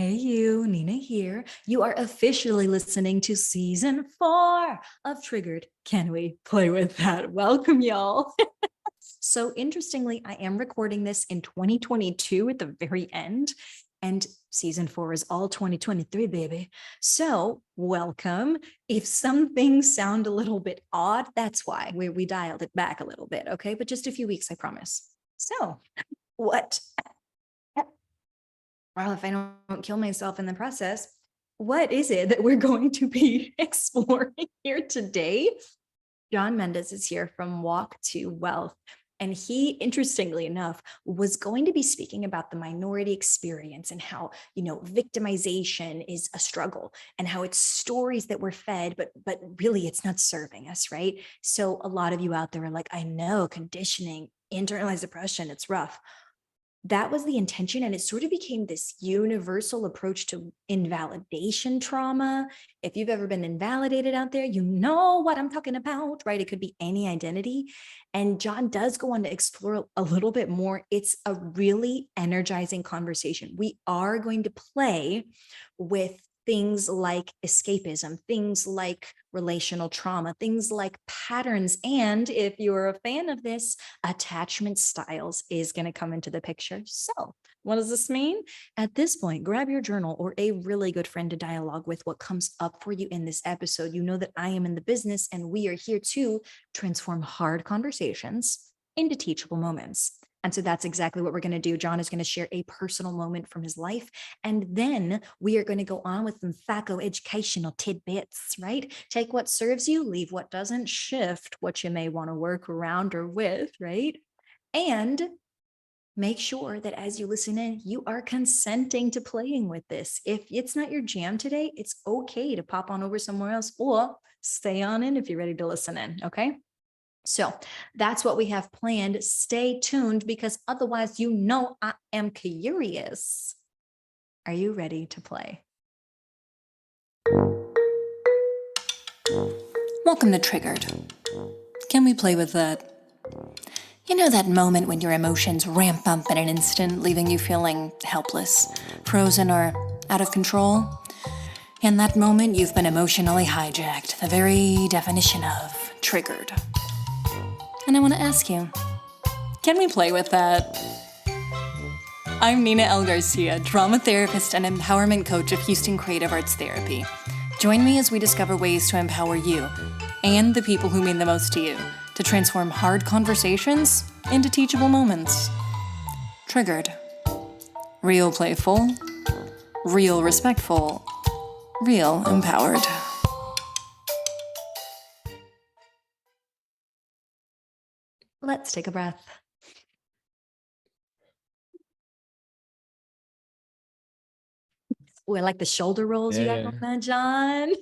Hey, you, Nina here. You are officially listening to season 4 of Triggered. Can we play with that? Welcome, y'all. So, interestingly, I am recording this in 2022 at the very end, and season 4 is all 2023, baby. So, welcome. If some things sound a little bit odd, that's why we dialed it back a little bit, okay? But just a few weeks, I promise. So, what? Well, if I don't kill myself in the process, what is it that we're going to be exploring here today? John Mendez is here from Walk to Wealth. And he, interestingly enough, was going to be speaking about the minority experience and how, victimization is a struggle and how it's stories that we're fed, but really it's not serving us, right? So a lot of you out there are like, I know, conditioning, internalized depression, it's rough. That was the intention. And it sort of became this universal approach to invalidation trauma. If you've ever been invalidated out there, you know what I'm talking about, right? It could be any identity. And John does go on to explore a little bit more. It's a really energizing conversation. We are going to play with things like escapism, things like relational trauma, things like patterns. And if you're a fan of this, attachment styles is going to come into the picture. So what does this mean? At this point, grab your journal or a really good friend to dialogue with what comes up for you in this episode. You know that I am in the business and we are here to transform hard conversations into teachable moments. And so that's exactly what we're going to do. John is going to share a personal moment from his life. And then we are going to go on with some psychoeducational tidbits, right? Take what serves you, leave what doesn't, shift what you may want to work around or with, right? And make sure that as you listen in, you are consenting to playing with this. If it's not your jam today, it's okay to pop on over somewhere else or stay on in if you're ready to listen in, okay? So that's what we have planned. Stay tuned because otherwise, I am curious. Are you ready to play? Welcome to Triggered. Can we play with that? You know that moment when your emotions ramp up in an instant, leaving you feeling helpless, frozen, or out of control? In that moment, you've been emotionally hijacked, the very definition of triggered. And I want to ask you, can we play with that? I'm Nina L. Garcia, drama therapist and empowerment coach of Houston Creative Arts Therapy. Join me as we discover ways to empower you and the people who mean the most to you to transform hard conversations into teachable moments. Triggered. Real playful, real respectful, real empowered. Let's take a breath. Oh, I like the shoulder rolls you got going on, John.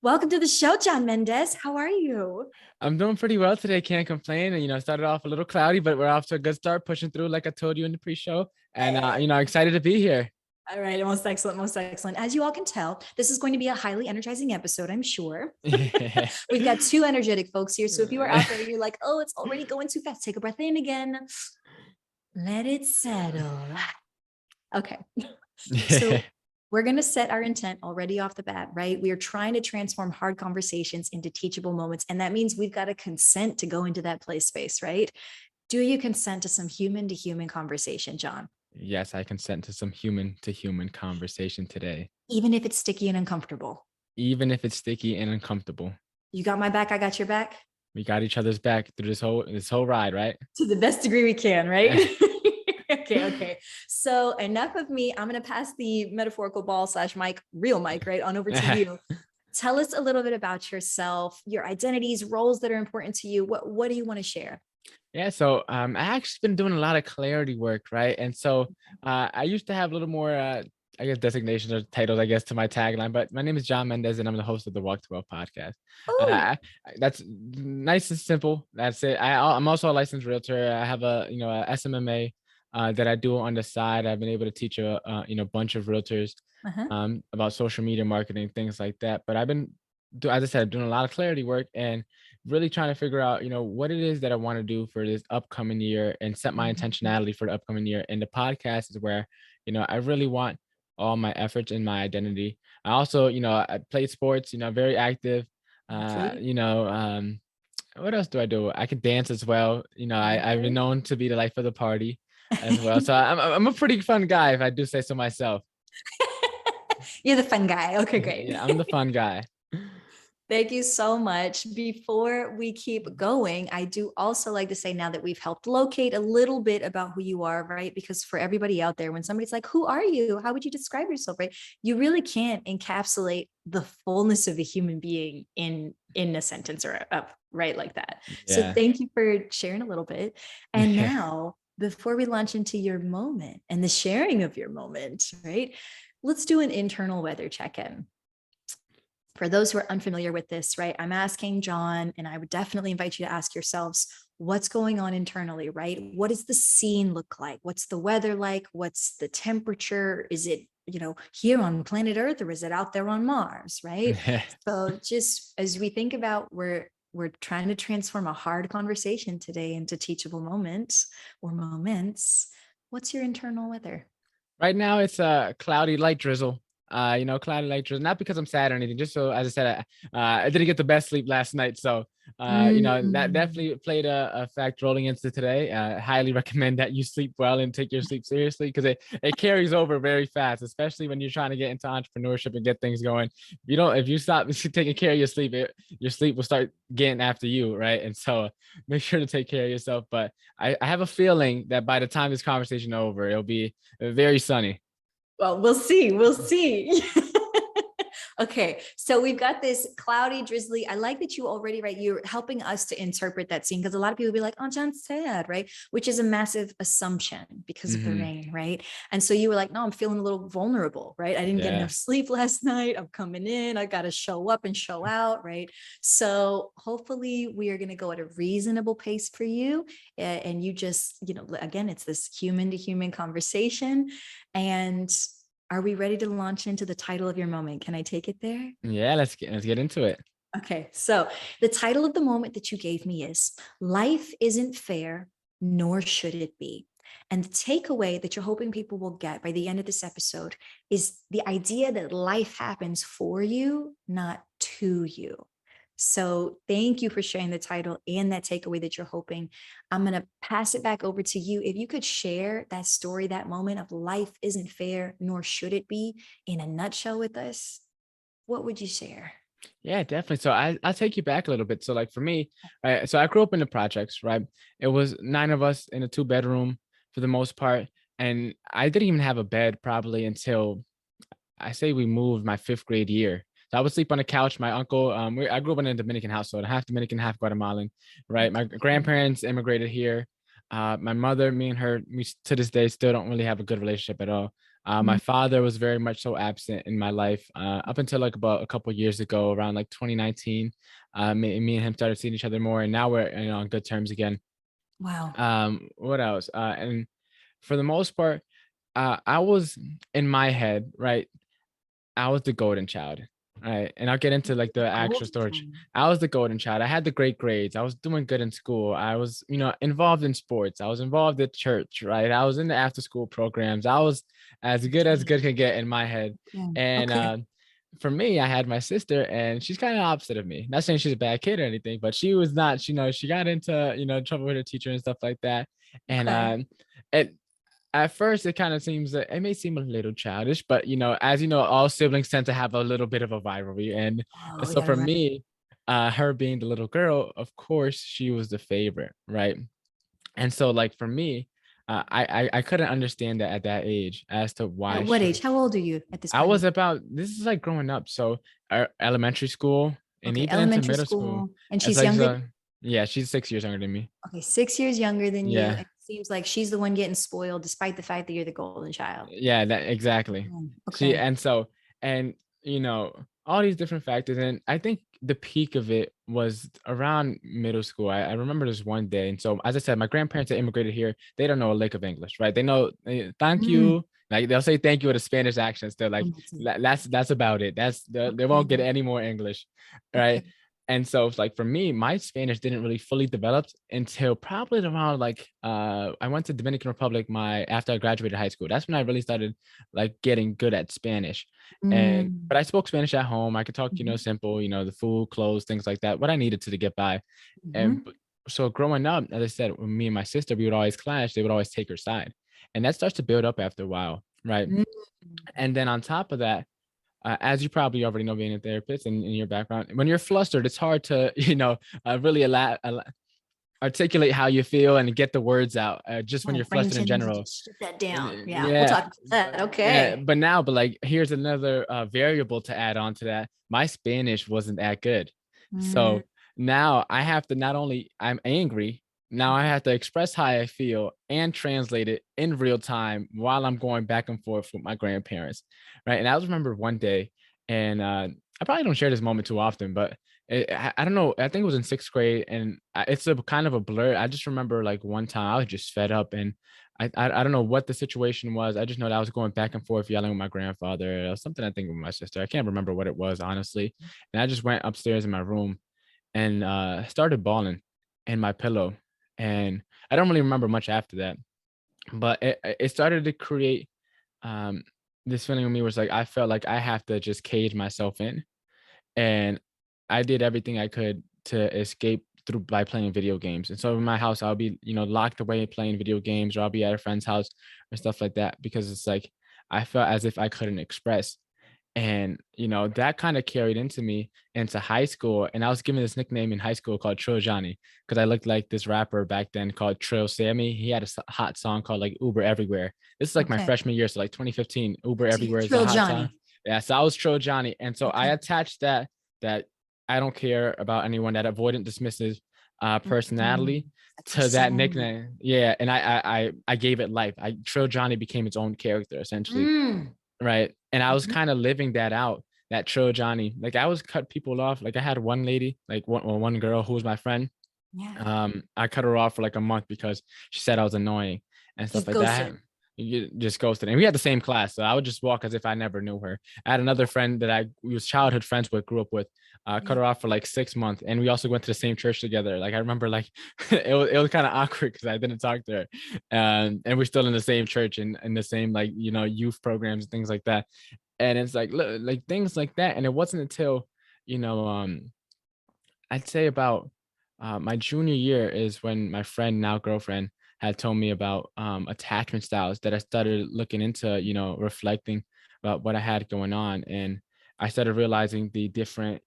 Welcome to the show, John Mendez. How are you? I'm doing pretty well today. Can't complain. And, I started off a little cloudy, but we're off to a good start, pushing through like I told you in the pre-show. And, excited to be here. All right. Most excellent. Most excellent. As you all can tell, this is going to be a highly energizing episode, I'm sure. We've got two energetic folks here. So if you are out there, you're like, oh, it's already going too fast. Take a breath in again. Let it settle. Okay. So we're going to set our intent already off the bat, right? We are trying to transform hard conversations into teachable moments. And that means we've got to consent to go into that play space, right? Do you consent to some human to human conversation, John? Yes, I consent to some human to human conversation today. Even if it's sticky and uncomfortable. Even if it's sticky and uncomfortable. You got my back, I got your back. We got each other's back through this whole ride, right? To the best degree we can, right? Okay. So enough of me. I'm going to pass the metaphorical ball / mic, real mic, right, on over to you. Tell us a little bit about yourself, your identities, roles that are important to you. What do you want to share? Yeah, so I actually been doing a lot of clarity work, right? And so I used to have a little more, I guess, designations or titles, I guess, to my tagline. But my name is John Mendez, and I'm the host of the Walk to Wealth podcast. That's nice and simple. That's it. I'm also a licensed realtor. I have a SMMA that I do on the side. I've been able to teach a bunch of realtors about social media marketing, things like that. But I've been, as I said, doing a lot of clarity work and really trying to figure out, what it is that I want to do for this upcoming year and set my intentionality for the upcoming year. And the podcast is where, I really want all my efforts and my identity. I also, I played sports, very active. Athlete. What else do I do? I can dance as well. I've been Okay. known to be the life of the party as well. So I'm a pretty fun guy, if I do say so myself. You're the fun guy. Okay, great. Yeah, I'm the fun guy. Thank you so much. Before we keep going, I do also like to say now that we've helped locate a little bit about who you are, right? Because for everybody out there, when somebody's like, who are you? How would you describe yourself, right? You really can't encapsulate the fullness of a human being in a sentence or right like that. So Yeah. thank you for sharing a little bit. And now, before we launch into your moment and the sharing of your moment, right? Let's do an internal weather check-in. For those who are unfamiliar with this, right, I'm asking John, and I would definitely invite you to ask yourselves, what's going on internally, right? What does the scene look like? What's the weather like? What's the temperature? Is it, here on planet Earth, or is it out there on Mars, right? So just as we think about we're trying to transform a hard conversation today into teachable moments or moments. What's your internal weather? Right now it's a cloudy light drizzle. Cloudy light drizzle. Not because I'm sad or anything. Just so, as I said, I didn't get the best sleep last night. So, that Mm. definitely played a fact rolling into today. Highly recommend that you sleep well and take your sleep seriously, because it carries over very fast, especially when you're trying to get into entrepreneurship and get things going. If you stop taking care of your sleep, your sleep will start getting after you, right? And so make sure to take care of yourself. But I have a feeling that by the time this conversation is over, it'll be very sunny. Well, we'll see. We'll see. Okay, so we've got this cloudy, drizzly. I like that you already, right? You're helping us to interpret that scene, because a lot of people be like, oh, John's sad, right? Which is a massive assumption because of the Hmm. rain, right? And so you were like, no, I'm feeling a little vulnerable, right? I didn't get Yeah. enough sleep last night. I'm coming in. I got to show up and show out, right? So hopefully we are going to go at a reasonable pace for you. And you just, again, it's this human to human conversation. And are we ready to launch into the title of your moment? Can I take it there? Yeah, let's get into it. Okay, so the title of the moment that you gave me is Life Isn't Fair, Nor Should It Be. And the takeaway that you're hoping people will get by the end of this episode is the idea that life happens for you, not to you. So thank you for sharing the title and that takeaway that you're hoping. I'm going to pass it back over to you. If you could share that story, that moment of life isn't fair, nor should it be, in a nutshell with us, what would you share? Yeah, definitely. So I'll take you back a little bit. So like for me, right, so I grew up in the projects, right? It was 9 of us in a 2-bedroom for the most part. And I didn't even have a bed probably until I say we moved my 5th grade year. So I would sleep on the couch. My uncle, I grew up in a Dominican household, half Dominican, half Guatemalan, right? My Okay. grandparents immigrated here. My mother, me and her, to this day still don't really have a good relationship at all. My Mm. father was very much so absent in my life up until like about a couple years ago, around like 2019. Me and him started seeing each other more, and now we're on good terms again. Wow. What else? And for the most part, I was in my head, right? I was the golden child, right? And I'll get into like the actual Golden storage. child. I was the golden child. I had the great grades. I was doing good in school. I was, involved in sports. I was involved at church, right? I was in the after school programs. I was as Okay. good can get in my head. Yeah. And Okay. for me, I had my sister, and she's kind of opposite of me. Not saying she's a bad kid or anything, but she was not. She got into trouble with her teacher and stuff like that. And Okay. it at first, it kind of seems that it may seem a little childish, but as you know, all siblings tend to have a little bit of a rivalry. And Oh, so yeah. for Right. me, her being the little girl, of course, she was the favorite, right? And so, like for me, I couldn't understand that at that age as to why At what she. age? How old are you at this I point? was about this is like growing up, so elementary school and Okay, even into elementary middle school. school. And It's she's like younger. so, yeah, she's 6 years younger than me. Okay, 6 years younger than you. And Yeah, it seems like she's the one getting spoiled, despite the fact that you're the golden child. yeah, that exactly. She Okay. and so and all these different factors, and I think the peak of it was around middle school. I remember this one day, and so as I said, my grandparents that immigrated here. They don't know a lick of English, right? They know thank Mm. you, like they'll say thank you with a Spanish accent. They're like Oh, that's it. that's about it. They won't get Okay. any more English, right? Okay. And so it's like for me, my Spanish didn't really fully develop until probably around like I went to Dominican Republic after I graduated high school. That's when I really started like getting good at Spanish. And Mm. but I spoke Spanish at home. I could talk, Mhm. simple, the food, clothes, things like that, what I needed to get by. And Mhm. so growing up, as I said, when me and my sister, we would always clash, they would always take her side. And that starts to build up after a while, right? Mm. And then on top of that, as you probably already know, being a therapist and in your background, when you're flustered, it's hard to, really articulate how you feel and get the words out. Just when My you're brain flustered in tends to general. just shut that down. Yeah, we'll Yeah, talk about that. yeah. Okay. But like, here's another variable to add on to that. My Spanish wasn't that good, Mm. so now I have to not only I'm angry. Now I have to express how I feel and translate it in real time while I'm going back and forth with my grandparents, right? And I was remember one day, and I probably don't share this moment too often, but I don't know. I think it was in sixth grade, and it's a kind of a blur. I just remember like one time I was just fed up, and I don't know what the situation was. I just know that I was going back and forth yelling with my grandfather or something. I think with my sister. I can't remember what it was honestly. And I just went upstairs in my room and started bawling in my pillow. And I don't really remember much after that, but it started to create um, this feeling of me was like I felt like I have to just cage myself in, and I did everything I could to escape through by playing video games. And so in my house, I'll be, locked away playing video games, or I'll be at a friend's house or stuff like that because it's like I felt as if I couldn't express. And that kind of carried into me into high school. And I was given this nickname in high school called Trill Johnny because I looked like this rapper back then called Trill Sammy. He had a hot song called like Uber Everywhere. This is like my Okay. freshman year, so like 2015. Uber So you're Everywhere is a Trill hot song. Johnny. Yeah, so I was Trill Johnny, and so I Okay. attached that I don't care about anyone, that avoidant, dismissive Mm. personality That to that persona. nickname. Yeah, and I gave it life. Trill Johnny became its own character essentially, Mm. right? And I was Mhm. kind of living that out, that Trill Johnny. Like I was cut people off. Like I had one lady, like one girl who was my friend. Yeah. I cut her off for like a month because she said I was annoying and stuff Just like that. ghosted. You just ghosted. And we had the same class, so I would just walk as if I never knew her. I had another friend that we was childhood friends with, grew up with. Cut Yeah. her off for like 6 months, and we also went to the same church together. Like I remember, like it was kind of awkward because I didn't talk to her, and we're still in the same church and in the same like youth programs and things like that. And it's like look, like things like that. And it wasn't until you know I'd say about my junior year is when my friend, now girlfriend, had told me about attachment styles that I started looking into, reflecting about what I had going on. And I started realizing the different,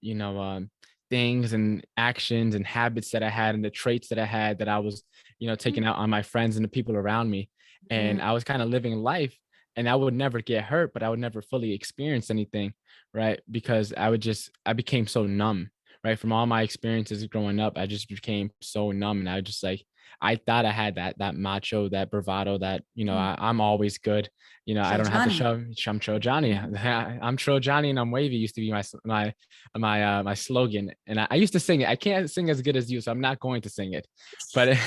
things and actions and habits that I had and the traits that I had that I was, taking out on my friends and the people around me. Mm. And I was kind of living life, and I would never get hurt, but I would never fully experience anything, right? Because I became so numb, right? From all my experiences growing up, I just became so numb, and I just like I thought I had that macho, that bravado, that Mm. I'm always good. I Trill don't have to Johnny. show. I'm Tro Johnny. Mhm. I'm Tro Johnny, and I'm wavy. Used to be my slogan, and I used to sing it. I can't sing as good as you, so I'm not going to sing it. But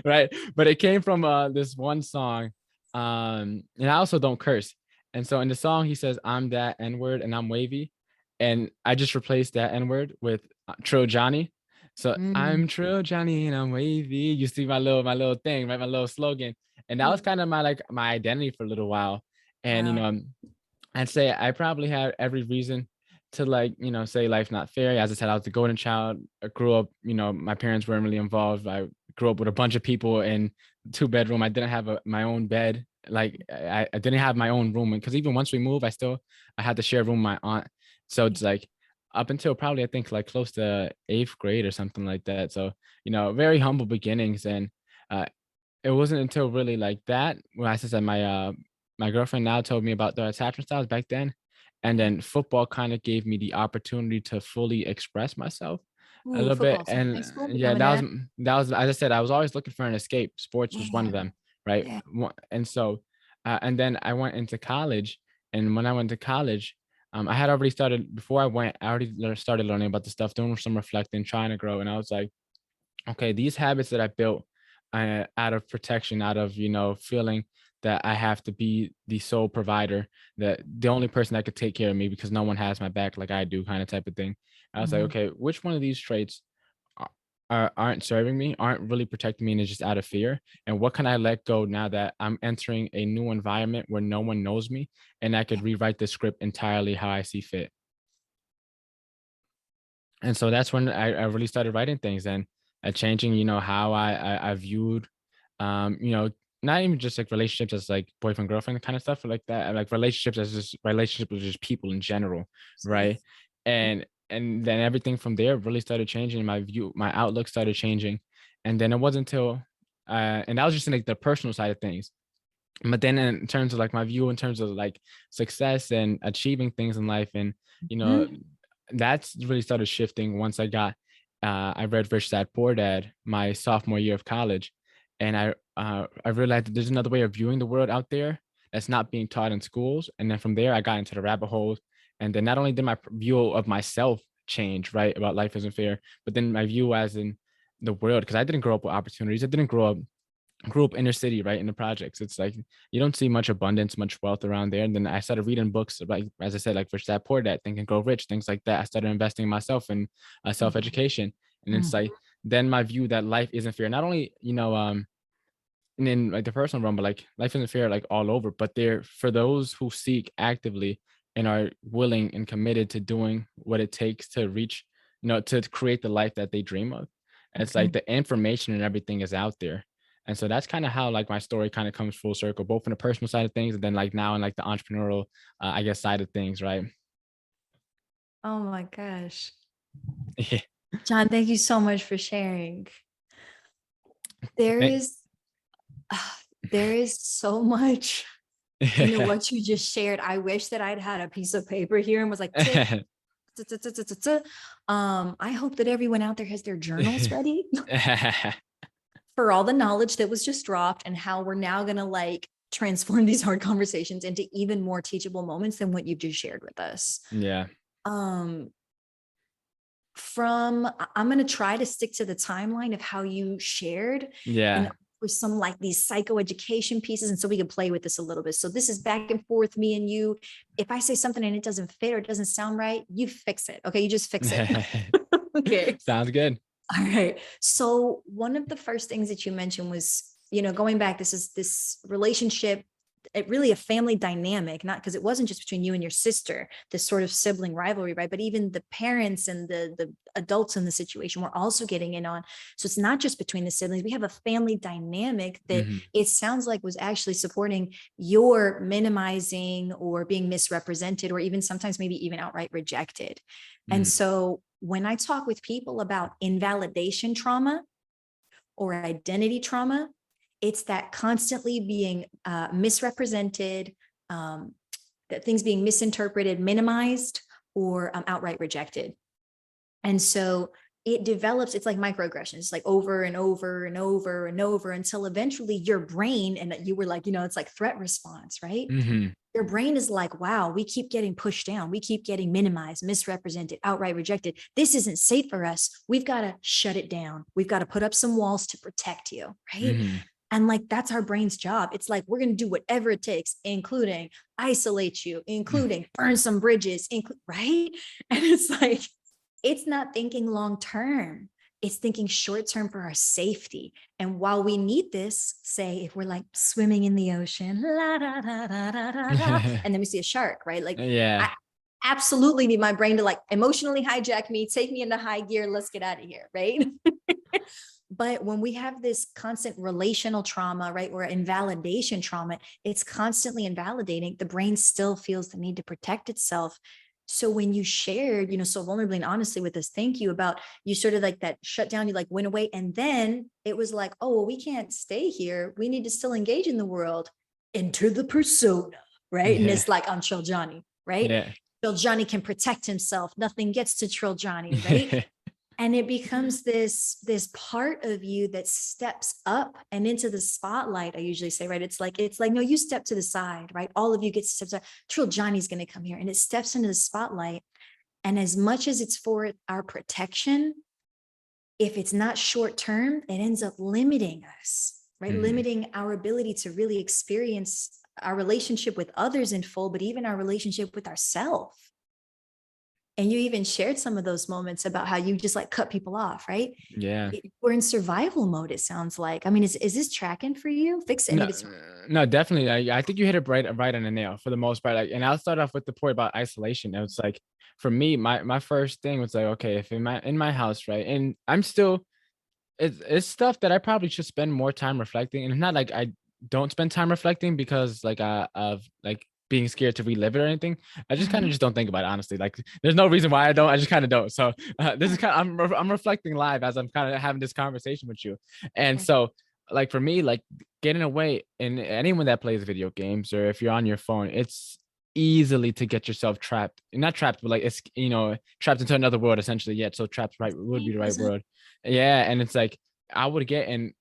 right, but it came from this one song, and I also don't curse. And so in the song, he says, "I'm that N word, and I'm wavy." And I just replaced that N word with Trill Johnny. So Mm. I'm Trill Johnny and I'm wavy. You see my little thing, right? My little slogan. And that was Mm. kind of my identity for a little while. And Wow. I'd say I probably had every reason to like, say life's not fair. As I said, I was the golden child. I grew up, my parents weren't really involved. I grew up with a bunch of people in 2 bedroom. I didn't have my own bed. Like I didn't have my own room. Because even once we moved, I had to share a room with my aunt. So Yeah. it's like up until probably I think like close to eighth grade or something like that. So, very humble beginnings. And uh it wasn't until really like that when I said my girlfriend now told me about the attachment styles back then. And Yeah. then football kind of gave me the opportunity to fully express myself a Ooh, little bit. football. So high And school, yeah, become a dad. that was as I said, I was always looking for an escape. Sports was one Yeah. of them, right? Yeah. And so and then I went into college. And when I went to college, I had already started before I went, I already started learning about the stuff, doing some reflecting, trying to grow. And I was like, okay, these habits that I built out of protection, out of feeling that I have to be the sole provider, that the only person that could take care of me because no one has my back like I do, kind of type of thing. I was like, Mhm. okay, which one of these traits aren't serving me, aren't really protecting me, and it's just out of fear? And what can I let go now that I'm entering a new environment where no one knows me, and I could rewrite the script entirely how I see fit? And so that's when I really started writing things and changing, how I viewed, you know, not even just like relationships as like boyfriend girlfriend kind of stuff, but like that, like relationships as just relationships with just people in general, Absolutely. right? And then everything from there really started changing. My view, my outlook started changing, and then it wasn't until, and that was just in like the personal side of things. But then in terms of like my view in terms of like success and achieving things in life, and you know Mhm. that's really started shifting once I read Rich Dad Poor Dad my sophomore year of college, and I realized that there's another way of viewing the world out there that's not being taught in schools. And then from there I got into the rabbit hole, and then not only did my view of myself change, right, about life isn't fair, but then my view as in the world, because I didn't grow up with opportunities. I didn't grew up inner city, right, in the projects. It's like you don't see much abundance, much wealth around there. And then I started reading books, like as I said, like Rich Dad Poor Dad, Think and Grow Rich, things like that. I started investing in myself and self Mhm. education, and it's Mhm. like then my view that life isn't fair. Not only and in like the personal realm, but like life isn't fair like all over. But there for those who seek actively and are willing and committed to doing what it takes to reach, to create the life that they dream of. And it's like Okay. the information and everything is out there. And so that's kind of how like my story kind of comes full circle, both in the personal side of things and then like now in like the entrepreneurial, I guess, side of things, right? Oh my gosh. Yeah. John, thank you so much for sharing. There Thank- is there is so much in what you just shared. I wish that I'd had a piece of paper here and was like, tick, tick, tick, tick, tick, tick, tick. I hope that everyone out there has their journals ready for all the knowledge that was just dropped and how we're now going to like transform these hard conversations into even more teachable moments than what you've just shared with us. Yeah. Um, I'm going to try to stick to the timeline of how you shared and Yeah. with some like these psychoeducation pieces. And so we can play with this a little bit. So this is back and forth, me and you. If I say something and it doesn't fit or it doesn't sound right, you fix it. Okay. You just fix it. Okay. Sounds good. All right. So one of the first things that you mentioned was, going back, this is this relationship, really a family dynamic, not because it wasn't just between you and your sister, this sort of sibling rivalry, right? But even the parents and the adults in the situation were also getting in on. So it's not just between the siblings. We have a family dynamic that Mhm. it sounds like was actually supporting your minimizing or being misrepresented, or even sometimes maybe even outright rejected. And Mhm. so when I talk with people about invalidation trauma or identity trauma, it's that constantly being misrepresented, um, that things being misinterpreted, minimized, or outright rejected. And so it develops, it's like microaggressions, like over and over and over and over until eventually your brain, and you were like, it's like threat response, right? Mhm. Your brain is like, wow, we keep getting pushed down. We keep getting minimized, misrepresented, outright rejected. This isn't safe for us. We've got to shut it down. We've got to put up some walls to protect you, right? Mhm. And like, that's our brain's job. It's like, we're going to do whatever it takes, including isolate you, including burn some bridges, right? And it's like, it's not thinking long term. It's thinking short term for our safety. And while we need this, say if we're like swimming in the ocean, la, da, da, da, da, da, da, and then we see a shark, right? Like Yeah. I absolutely need my brain to like emotionally hijack me, take me into high gear, let's get out of here, right? But when we have this constant relational trauma, right, or invalidation trauma, it's constantly invalidating. The brain still feels the need to protect itself. So when you shared, so vulnerably and honestly with us, thank you about you sort of like that shut down, you like went away. And then it was like, oh, well, we can't stay here. We need to still engage in the world. Enter the persona, right? And Yeah. it's like on Chill Johnny, right? Yeah. Chill Johnny can protect himself. Nothing gets to Trill Johnny, right? And it becomes this part of you that steps up and into the spotlight. I usually say, right, it's like no, you step to the side, right? All of you get to step aside. Trill Johnny's going to come here, and it steps into the spotlight. And as much as it's for our protection, if it's not short term, it ends up limiting us. right? Limiting our ability to really experience our relationship with others in full, but even our relationship with ourselves. And you even shared some of those moments about how you just like cut people off, right? Yeah. We're in survival mode, it sounds like. I mean, is this tracking for you? Fix it. I No, mean, it's no, definitely. I think you hit it right on the nail for the most part. Like, and I'll start off with the point about isolation. It was like, for me, my first thing was like, okay, if in my house, right, and I'm still, it's stuff that I probably should spend more time reflecting. And it's not like I don't spend time reflecting because like of like being scared to relive it or anything. I just kind of Mhm. just don't think about it, honestly. Like there's no reason why I don't. I just kind of don't. So this is kind of, I'm reflecting live as I'm kind of having this conversation with you. And Okay. so like for me, like getting away, and anyone that plays video games or if you're on your phone, it's easily to get yourself trapped, not trapped, but like it's, trapped into another world essentially. Yet so trapped, right, would be the right Escapism. word. Yeah, and it's like I would get in,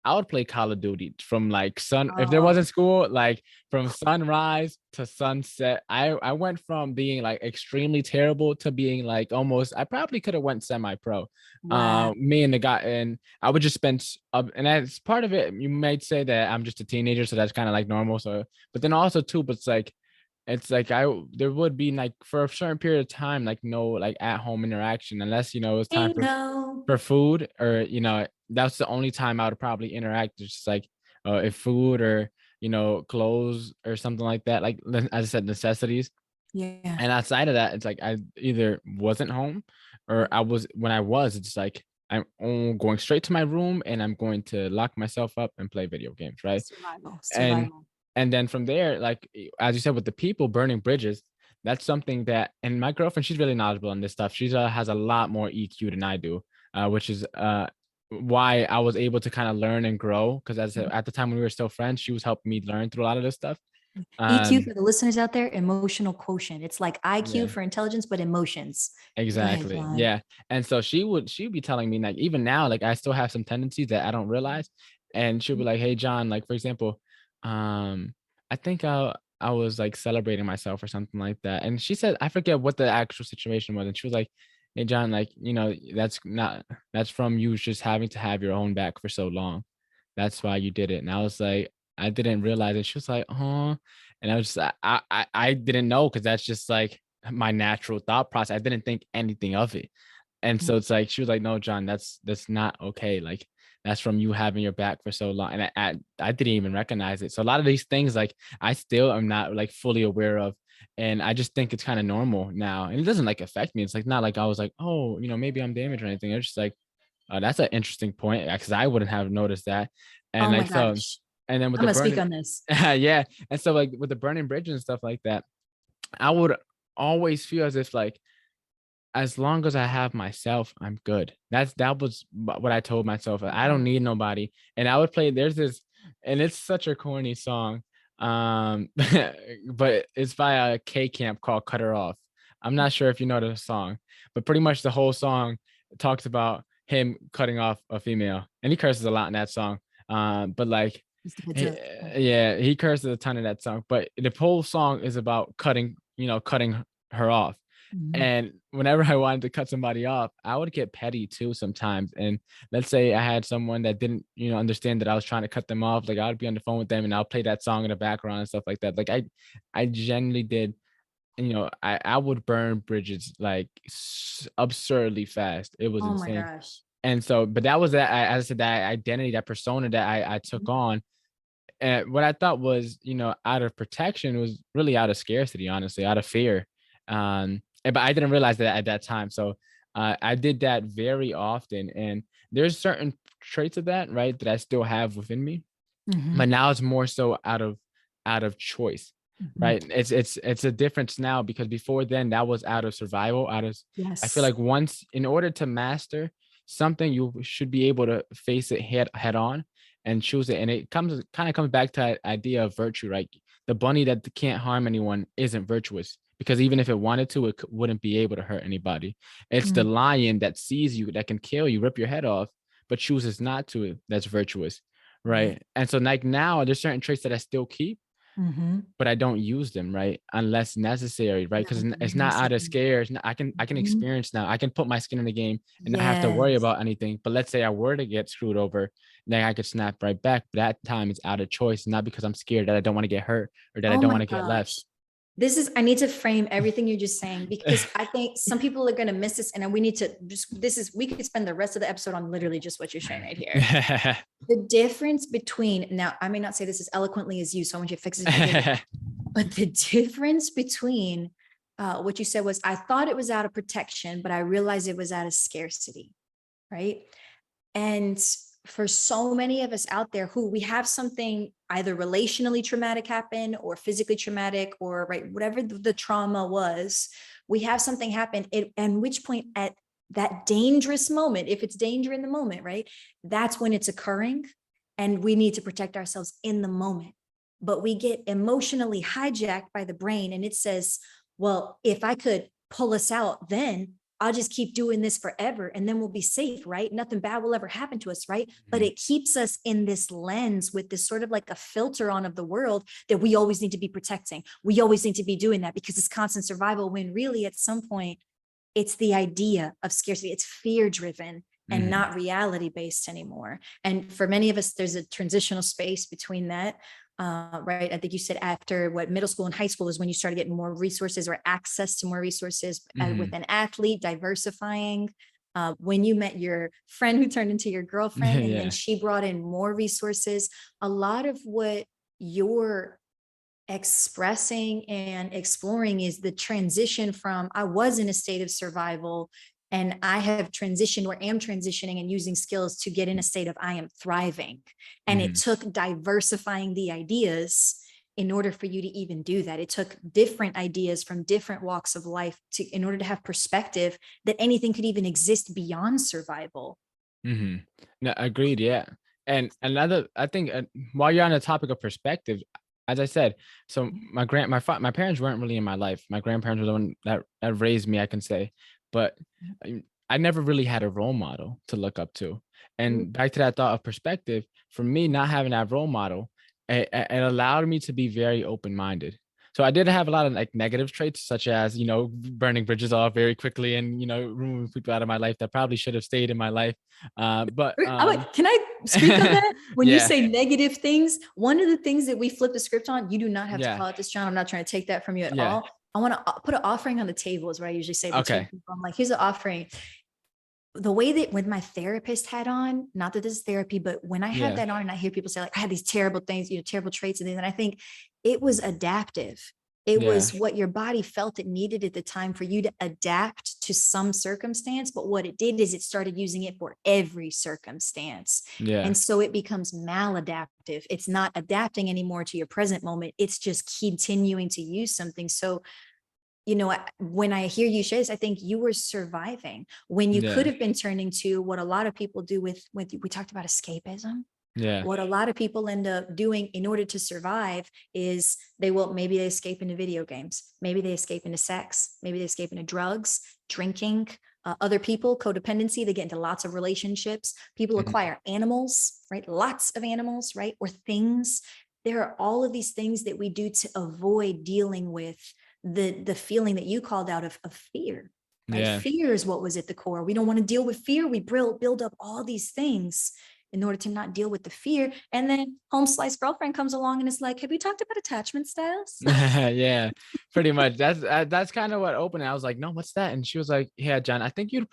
I would play Call of Duty from like if there Oh, wasn't school, like from sunrise to sunset. I went from being like extremely terrible to being like almost, I probably could have went semi-pro. wow. Me and the guy, and I would just spend and as part of it, you might say that I'm just a teenager, so that's kind of like normal. So, but then also too, but it's like there would be like for a certain period of time like no like at home interaction unless it was time Ain't no. for food, or that's the only time I would probably interact. It's just like if food or clothes or something like that, like as I said, necessities. Yeah. And outside of that, it's like I either wasn't home or I was, when I was, it's like I'm going straight to my room and I'm going to lock myself up and play video games, right? Survival. and Survival. and then from there, like as you said, with the people burning bridges, that's something that, and my girlfriend, she's really knowledgeable on this stuff. She's has a lot more EQ than I do, which is why I was able to kind of learn and grow, because as Mhm. at the time when we were still friends, she was helping me learn through a lot of this stuff. EQ um for the listeners out there, emotional quotient. It's like IQ yeah, for intelligence, but emotions. Go ahead, exactly. John. Yeah. And so she'd be telling me, like, even now, like I still have some tendencies that I don't realize. And she'll be like, hey John, like for example, I think I was like celebrating myself or something like that. And she said, I forget what the actual situation was. And she was like, hey John, like, that's from you just having to have your own back for so long. That's why you did it. And I was like, I didn't realize it. She was like, oh, and I was just, I didn't know, because that's just like my natural thought process. I didn't think anything of it. And Mhm. so it's like she was like, no, John, that's not okay. Like that's from you having your back for so long. And I didn't even recognize it. So a lot of these things, like I still am not like fully aware of. And I just think it's kind of normal now. And it doesn't like affect me. It's like not like I was like, oh, maybe I'm damaged or anything. It's just like, that's an interesting point, because I wouldn't have noticed that. And Oh my like so, gosh. and then with I'm the gonna speak burning, on this. yeah. And so like with the burning bridges and stuff like that, I would always feel as if like as long as I have myself, I'm good. That was what I told myself. I don't need nobody. And I would play, there's this, and it's such a corny song. But it's by a K Camp called Cut Her Off. I'm not sure if you know the song, but pretty much the whole song talks about him cutting off a female. And he curses a lot in that song. But like Just a heads he, up. yeah, he curses a ton in that song. But the whole song is about cutting her off. Mhm. And whenever I wanted to cut somebody off, I would get petty too sometimes. And let's say I had someone that didn't, understand that I was trying to cut them off. Like I would be on the phone with them and I'll play that song in the background and stuff like that. Like I genuinely did, I would burn bridges like absurdly fast. It was Oh my insane. gosh. And so, but that was that, as I said, that identity, that persona that I took Mhm. on. And what I thought was, out of protection was really out of scarcity, honestly, out of fear. But I didn't realize that at that time. So I did that very often. And there's certain traits of that, right, that I still have within me. But Mhm. now it's more so out of choice, Mhm. right? It's a difference now, because before then that was out of survival, I feel Yes. like once, in order to master something, you should be able to face it head on and choose it. And it kind of comes back to that idea of virtue, right? The bunny that can't harm anyone isn't virtuous, because even if it wanted to, it wouldn't be able to hurt anybody. It's the Mm. lion that sees you, that can kill you, rip your head off, but chooses not to, that's virtuous. Right. Right. And so like now there's certain traits that I still keep, Mhm. but I don't use them, right? Unless necessary, right? Because it's not out of Necessary. scare. I can Mhm. experience now. I can put my skin in the game and not have to worry Yes. about anything. But let's say I were to get screwed over, then I could snap right back. But that time it's out of choice, not because I'm scared that I don't want to get hurt or that I Oh don't my want to get left. gosh. I need to frame everything you're just saying, because I think some people are going to miss this. And we need to we could spend the rest of the episode on literally just what you're sharing right here. The difference between, now, I may not say this as eloquently as you, so I want you to fix it if I get it wrong. But the difference between what you said was, I thought it was out of protection, but I realized it was out of scarcity, right? And for so many of us out there who we have something either relationally traumatic happen or physically traumatic, or right, whatever the trauma was, we have something happen, and which point at that dangerous moment, if it's danger in the moment, right? That's when it's occurring. And we need to protect ourselves in the moment. But we get emotionally hijacked by the brain, and it says, well, if I could pull us out, then I'll just keep doing this forever and then we'll be safe, right? Nothing bad will ever happen to us, right? But it keeps us in this lens with this sort of like a filter on of the world that we always need to be protecting. We always need to be doing that because it's constant survival, when really at some point it's the idea of scarcity. It's fear driven and not reality based anymore. And for many of us, there's a transitional space between that. Right. I think you said after what, middle school and high school is when you started getting more resources or access to more resources with an athlete, diversifying. When you met your friend who turned into your girlfriend, and then Yeah. she brought in more resources, a lot of what you're expressing and exploring is the transition from, I was in a state of survival and I have transitioned or am transitioning and using skills to get in a state of I am thriving. And it took diversifying the ideas in order for you to even do that. It took different ideas from different walks of life in order to have perspective that anything could even exist beyond survival. No, agreed. Yeah. And another, I think, while you're on the topic of perspective, as I said, so my parents weren't really in my life. My grandparents were the one that raised me, I can say, but I never really had a role model to look up to. And back to that thought of perspective, for me, not having that role model, it allowed me to be very open-minded. So I did have a lot of like negative traits, such as, burning bridges off very quickly and, removing people out of my life that probably should have stayed in my life. Can I speak on that? When you Yeah, say negative things, one of the things that we flip the script on, you do not have to yeah, call it this, John. I'm not trying to take that from you at yeah. all. I want to put an offering on the table is what I usually say between Okay. people. I'm like, here's an offering. The way that when my therapist had on, not that this is therapy, but when I had Yeah, that on and I hear people say like, I had these terrible things, terrible traits and things, and I think it was adaptive. It yeah, was what your body felt it needed at the time for you to adapt to some circumstance. But what it did is it started using it for every circumstance. yeah, And so it becomes maladaptive. It's not adapting anymore to your present moment. It's just continuing to use something. So when I hear you share this, I think you were surviving when you could yeah, have been turning to what a lot of people do with we talked about escapism. yeah. What a lot of people end up doing in order to survive is maybe they escape into video games, maybe they escape into sex, maybe they escape into drugs, drinking, other people, codependency. They get into lots of relationships. People acquire animals, right? Lots of animals, right? Or things. There are all of these things that we do to avoid dealing with the feeling that you called out of fear, right? Yeah. Fear is what was at the core. We don't want to deal with fear. We build up all these things in order to not deal with the fear. And then home slice girlfriend comes along and is like, have you talked about attachment styles? Yeah, pretty much. That's kind of what opened it. I was like, no, what's that? And she was like, yeah, John, I think you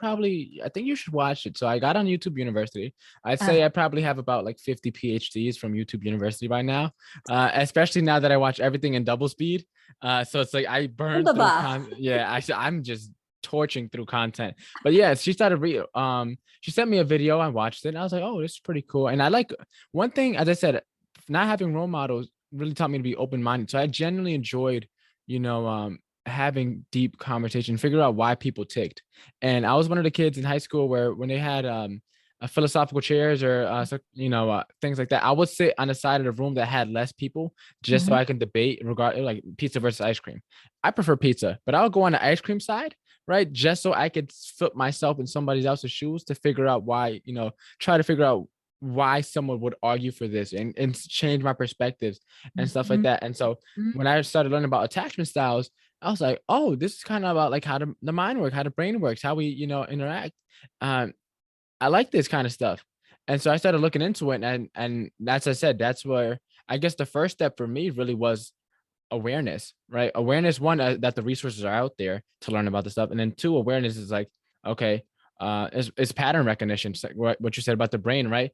should watch it. So I got on YouTube University. I'd say I probably have about like 50 PhDs from YouTube University by now, especially now that I watch everything in double speed. So it's like I burn through yeah, I'm just torching through content. But yeah, she sent me a video. I watched it and I was like, oh, this is pretty cool. And I like one thing, as I said, not having role models really taught me to be open-minded. So I genuinely enjoyed, having deep conversation, figure out why people ticked. And I was one of the kids in high school where when they had philosophical chairs or things like that, I would sit on the side of the room that had less people just so I can debate regarding like pizza versus ice cream. I prefer pizza, but I'll go on the ice cream side, right? Just so I could put myself in somebody else's shoes to figure out why, try to figure out why someone would argue for this, and change my perspectives and stuff like Mhm, that. And so mhm. when I started learning about attachment styles, I was like, oh, this is kind of about like how the mind works, how the brain works, how we, interact. Um, I like this kind of stuff. And so I started looking into it, and as I said, that's where I guess the first step for me really was awareness, right? Awareness, one, that the resources are out there to learn about the stuff, and then two, awareness is like, okay, is pattern recognition. So what you said about the brain, right?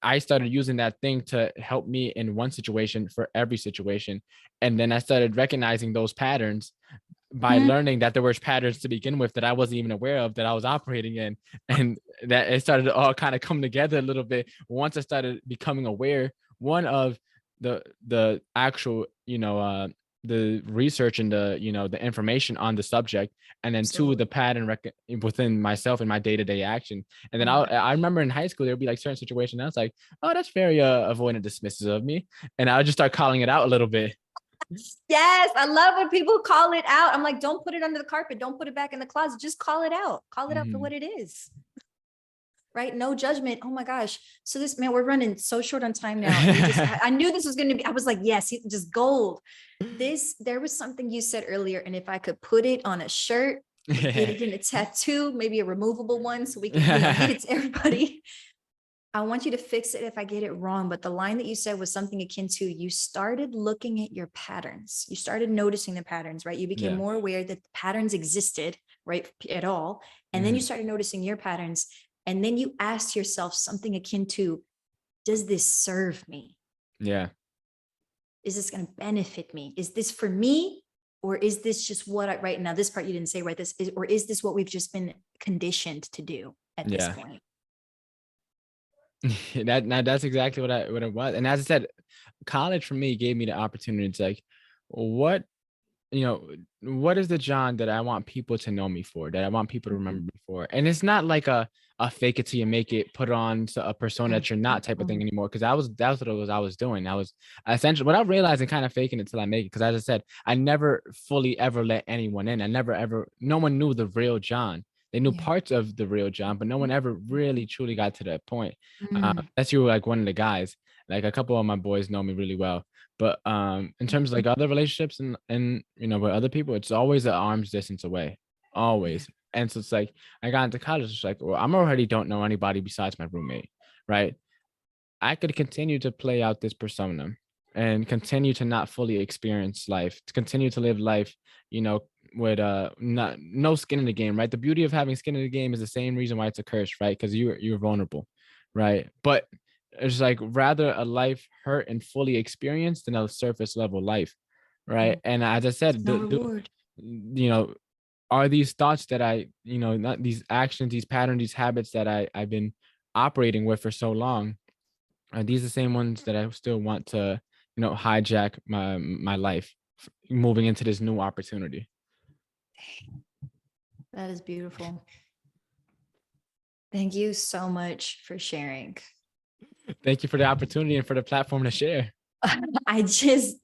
I started using that thing to help me in one situation for every situation, and then I started recognizing those patterns by Mhm. learning that there were patterns to begin with that I wasn't even aware of that I was operating in, and that it started to all kind of come together a little bit once I started becoming aware, one, of the actual, the research and the information on the subject, and then two, the Absolutely. pattern within myself and my day-to-day action. And then Oh I my I remember in high school there would be like certain situations I was like, oh, that's very avoidant, dismissive of me, and I would just start calling it out a little bit. Yes, I love when people call it out. I'm like, don't put it under the carpet. Don't put it back in the closet. Just call it out. Call it out for Mhm. what it is. Right? No judgment. Oh my gosh. So this man, we're running so short on time now. And I knew this was going to be, I was like, yes, just gold. There was something you said earlier. And if I could put it on a shirt, get it in a tattoo, maybe a removable one so we can, get it to everybody. I want you to fix it if I get it wrong, but the line that you said was something akin to, you started looking at your patterns. You started noticing the patterns, right? You became Yeah. more aware that the patterns existed, right? At all. And then you Mhm. started noticing your patterns. And then you asked yourself something akin to, does this serve me? Yeah. Is this going to benefit me? Is this for me? Or is this just what I, right now, this part you didn't say, right? Or is this what we've just been conditioned to do at this Yeah. point? That's exactly what it was. And as I said, college for me gave me the opportunity to like, what, you know, what is the John that I want people to know me for, that I want people to remember Mhm. me for? And it's not like a fake it till you make it, put on a persona Yeah. that you're not type of thing Mhm. anymore. Cause that's what it was I was doing. I was essentially, without realizing, kind of faking it till I make it. Cause as I said, I never fully ever let anyone in. I never ever, no one knew the real John. They knew Yeah. parts of the real John, but no one ever really truly got to that point. Mm. That's you were like one of the guys. Like a couple of my boys know me really well. But in terms of Mhm. like other relationships and with other people, it's always an arm's distance away. Yeah. Always. And so it's like I got into college, it's like, well, I'm already don't know anybody besides my roommate, right? I could continue to play out this persona and continue to not fully experience life, to continue to live life, you know, with not no skin in the game, right? The beauty of having skin in the game is the same reason why it's a curse, right? Because you're vulnerable, right? But it's like rather a life hurt and fully experienced than a surface level life, right? Oh, And as I there's said, no reward. you know, are these thoughts that I, not these actions, these patterns, these habits that I've been operating with for so long, are these the same ones that I still want to, hijack my life, moving into this new opportunity? That is beautiful. Thank you so much for sharing. Thank you for the opportunity and for the platform to share. I just,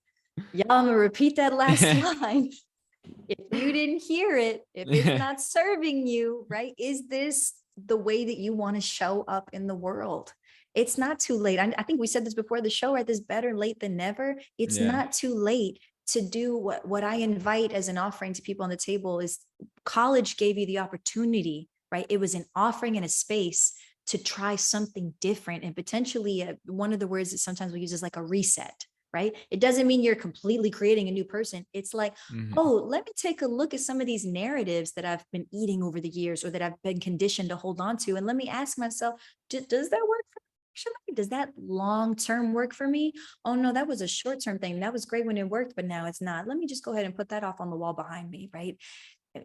y'all, I'm gonna repeat that last line. If you didn't hear it, if it's not serving you, right? Is this the way that you want to show up in the world? It's not too late. I think we said this before the show, right? This better late than never. It's Yeah. not too late to do what I invite as an offering to people on the table is college gave you the opportunity, right? It was an offering and a space to try something different and potentially one of the words that sometimes we use is like a reset, right? It doesn't mean you're completely creating a new person. It's like, Mhm. oh, let me take a look at some of these narratives that I've been eating over the years or that I've been conditioned to hold on to. And let me ask myself, does that work for me? Actually, does that long term work for me? Oh, no, that was a short term thing. That was great when it worked, but now it's not. Let me just go ahead and put that off on the wall behind me, right?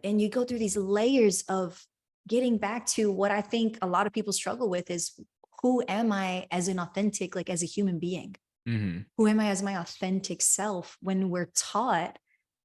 And you go through these layers of getting back to what I think a lot of people struggle with is who am I as an authentic, like as a human being? Mhm. Who am I as my authentic self when we're taught,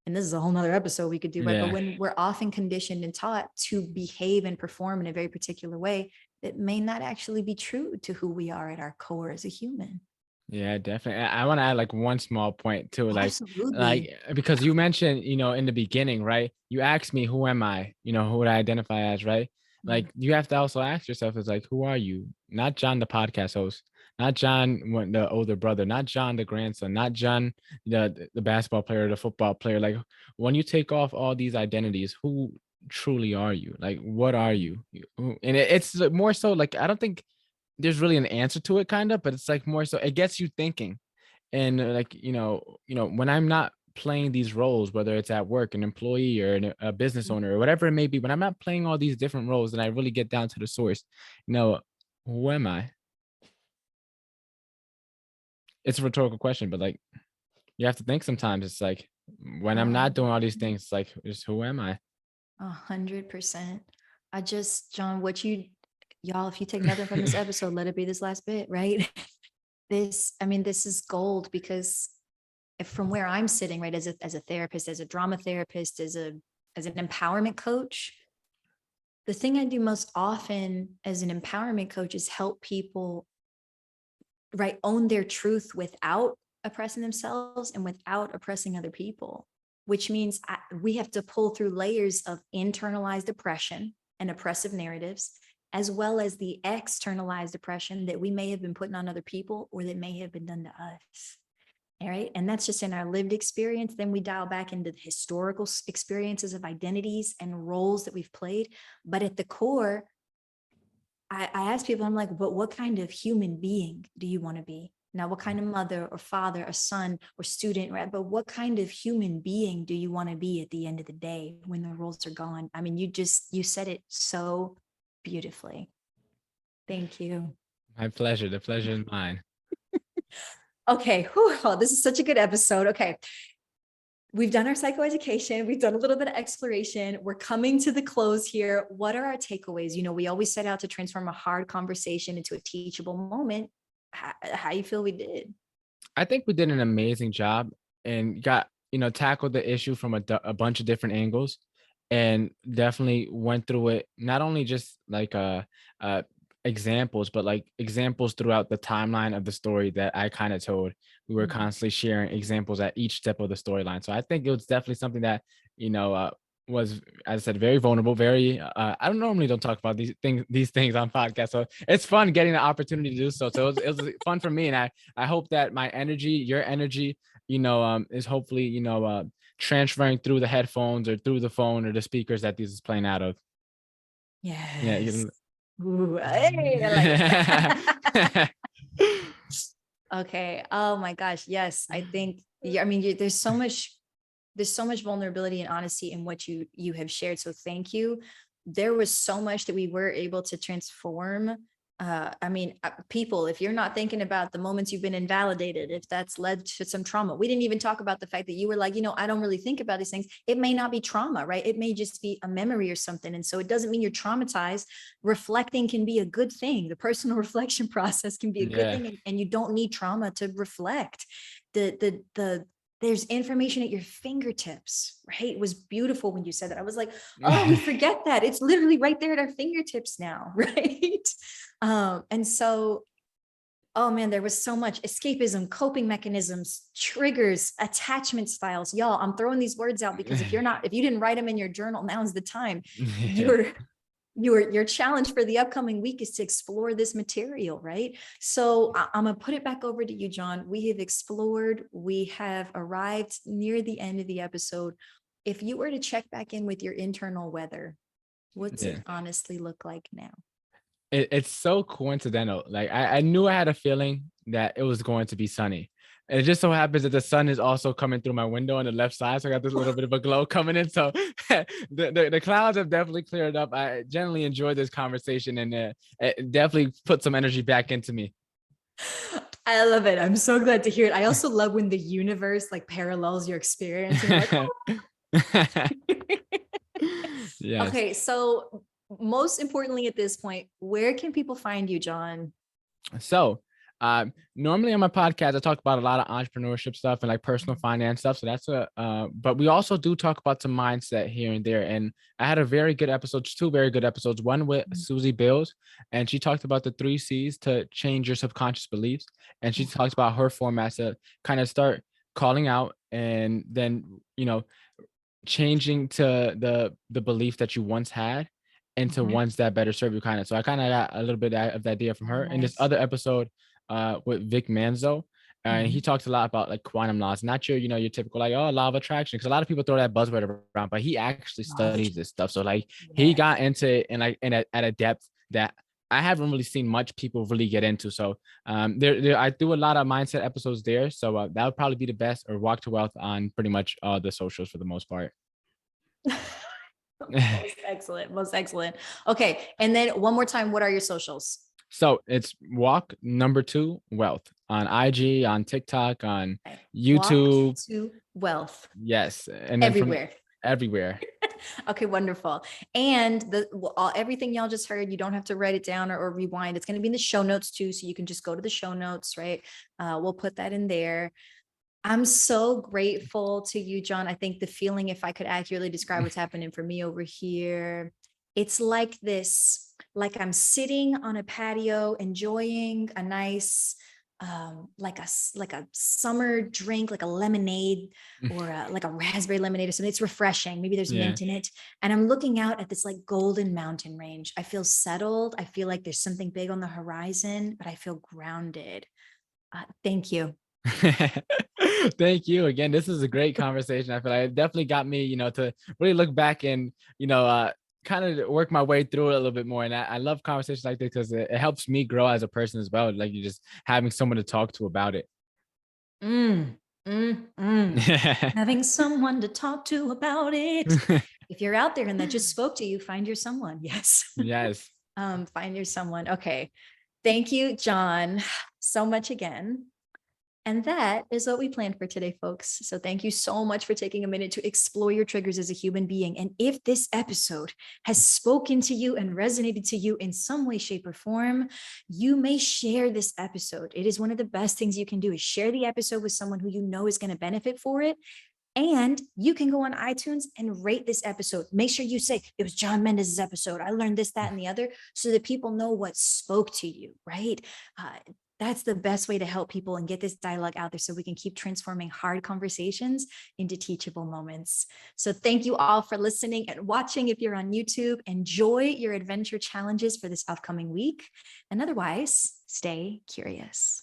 and this is a whole nother episode we could do, right? But Yeah. when we're often conditioned and taught to behave and perform in a very particular way, that may not actually be true to who we are at our core as a human. Yeah, definitely. I want to add like one small point too, Absolutely. because you mentioned, in the beginning, right? You asked me, who am I? Who would I identify as, right? like you have to also ask yourself, is like, who are you? Not John, the podcast host, not John, the older brother, not John, the grandson, not John, the basketball player, the football player. Like when you take off all these identities, who truly are you? Like, what are you? And it's more so like, I don't think there's really an answer to it, kind of, but it's like more so it gets you thinking. And like, when I'm not playing these roles, whether it's at work, an employee or a business owner or whatever it may be, when I'm not playing all these different roles and I really get down to the source, who am I? It's a rhetorical question, but like you have to think sometimes. It's like when I'm not doing all these things, it's like, just who am I? 100%. John, y'all, if you take nothing from this episode, let it be this last bit, right? This is gold, because from where I'm sitting, right, as a therapist, as a drama therapist, as an empowerment coach, the thing I do most often as an empowerment coach is help people, right, own their truth without oppressing themselves and without oppressing other people, which means we have to pull through layers of internalized oppression and oppressive narratives, as well as the externalized oppression that we may have been putting on other people or that may have been done to us. All right. And that's just in our lived experience. Then we dial back into the historical experiences of identities and roles that we've played. But at the core, I ask people, I'm like, but what kind of human being do you want to be? Now, what kind of mother or father or son or student, right? But what kind of human being do you want to be at the end of the day when the roles are gone? I mean, you said it so beautifully. Thank you. My pleasure. The pleasure is mine. Okay. Whew, oh, this is such a good episode. Okay. We've done our psychoeducation. We've done a little bit of exploration. We're coming to the close here. What are our takeaways? We always set out to transform a hard conversation into a teachable moment. How you feel we did? I think we did an amazing job and got, tackled the issue from a bunch of different angles, and definitely went through it, not only just like examples, but like examples throughout the timeline of the story that I kind of told. We were constantly sharing examples at each step of the storyline. So I think it was definitely something that, was, as I said, very vulnerable, very I don't talk about these things on podcasts. So it's fun getting the opportunity to do so. So it was fun for me. And I hope that my energy, your energy, is hopefully, transferring through the headphones or through the phone or the speakers that this is playing out of. Yeah. Yes. Ooh, hey, I like okay. Oh my gosh. Yes. I think, there's so much vulnerability and honesty in what you have shared. So thank you. There was so much that we were able to transform. People, if you're not thinking about the moments you've been invalidated, if that's led to some trauma, we didn't even talk about the fact that you were like, I don't really think about these things. It may not be trauma, right? It may just be a memory or something. And so it doesn't mean you're traumatized. Reflecting can be a good thing. The personal reflection process can be a good thing. And you don't need trauma to reflect. There's information at your fingertips, right? It was beautiful when you said that. I was like, oh, we forget that. It's literally right there at our fingertips now, right? And so, oh man, there was so much escapism, coping mechanisms, triggers, attachment styles. Y'all, I'm throwing these words out because if you didn't write them in your journal, now is the time. Your challenge for the upcoming week is to explore this material, right? So I'm going to put it back over to you, John. We have explored, we have arrived near the end of the episode. If you were to check back in with your internal weather, what's it honestly look like now? It's so coincidental. Like I knew I had a feeling that it was going to be sunny. And it just so happens that the sun is also coming through my window on the left side. So I got this little bit of a glow coming in. So the clouds have definitely cleared up. I generally enjoyed this conversation, and it definitely put some energy back into me. I love it. I'm so glad to hear it. I also love when the universe like parallels your experience. And you're like, yes. Okay, so most importantly at this point, where can people find you, John? So normally on my podcast, I talk about a lot of entrepreneurship stuff and like personal finance stuff. So that's but we also do talk about some mindset here and there. And I had a very good episode, two very good episodes, one with Susie Bills, and she talked about the 3 C's to change your subconscious beliefs. And she talks about her format to kind of start calling out and then, changing to the belief that you once had, into Mhm. ones that better serve you kind of. So I kind of got a little bit of the idea from Oh, her in this nice. other episode with Vic Manzo. And he Mhm. talks a lot about like quantum laws, not your typical like, oh, law of attraction. Cause a lot of people throw that buzzword around, but he actually Loved. studies this stuff. So like he Yeah. got into it and like at a depth that I haven't really seen much people really get into. So there I do a lot of mindset episodes there. So that would probably be the best, or Walk to Wealth on pretty much all the socials for the most part. Most excellent. Most excellent. Okay. And then one more time, what are your socials? So it's walk number two wealth on IG, on TikTok, on Okay. Walk YouTube. to wealth Yes. And then from everywhere. everywhere. Okay, wonderful. And everything y'all just heard, you don't have to write it down or rewind. It's going to be in the show notes too. So you can just go to the show notes, right? We'll put that in there. I'm so grateful to you, John. I think the feeling, if I could accurately describe what's happening for me over here, it's like this, like I'm sitting on a patio enjoying a nice, like a summer drink, like a lemonade or like a raspberry lemonade or something. It's refreshing. Maybe there's Yeah. mint in it. And I'm looking out at this like golden mountain range. I feel settled. I feel like there's something big on the horizon, but I feel grounded. Thank you. Thank you again. This is a great conversation. I feel like it definitely got me, to really look back and, kind of work my way through it a little bit more. And I love conversations like this because it helps me grow as a person as well. Like you just having someone to talk to about it. Mm, Having someone to talk to about it. If you're out there and that just spoke to you, find your someone. Yes. Yes. Find your someone. Okay. Thank you, John, so much again. And that is what we planned for today, folks. So thank you so much for taking a minute to explore your triggers as a human being. And if this episode has spoken to you and resonated to you in some way, shape, or form, you may share this episode. It is one of the best things you can do is share the episode with someone who you know is going to benefit for it. And you can go on iTunes and rate this episode. Make sure you say it was John Mendez's episode. I learned this, that, and the other, so that people know what spoke to you, right? That's the best way to help people and get this dialogue out there so we can keep transforming hard conversations into teachable moments. So thank you all for listening and watching. If you're on YouTube, enjoy your adventure challenges for this upcoming week. And otherwise, stay curious.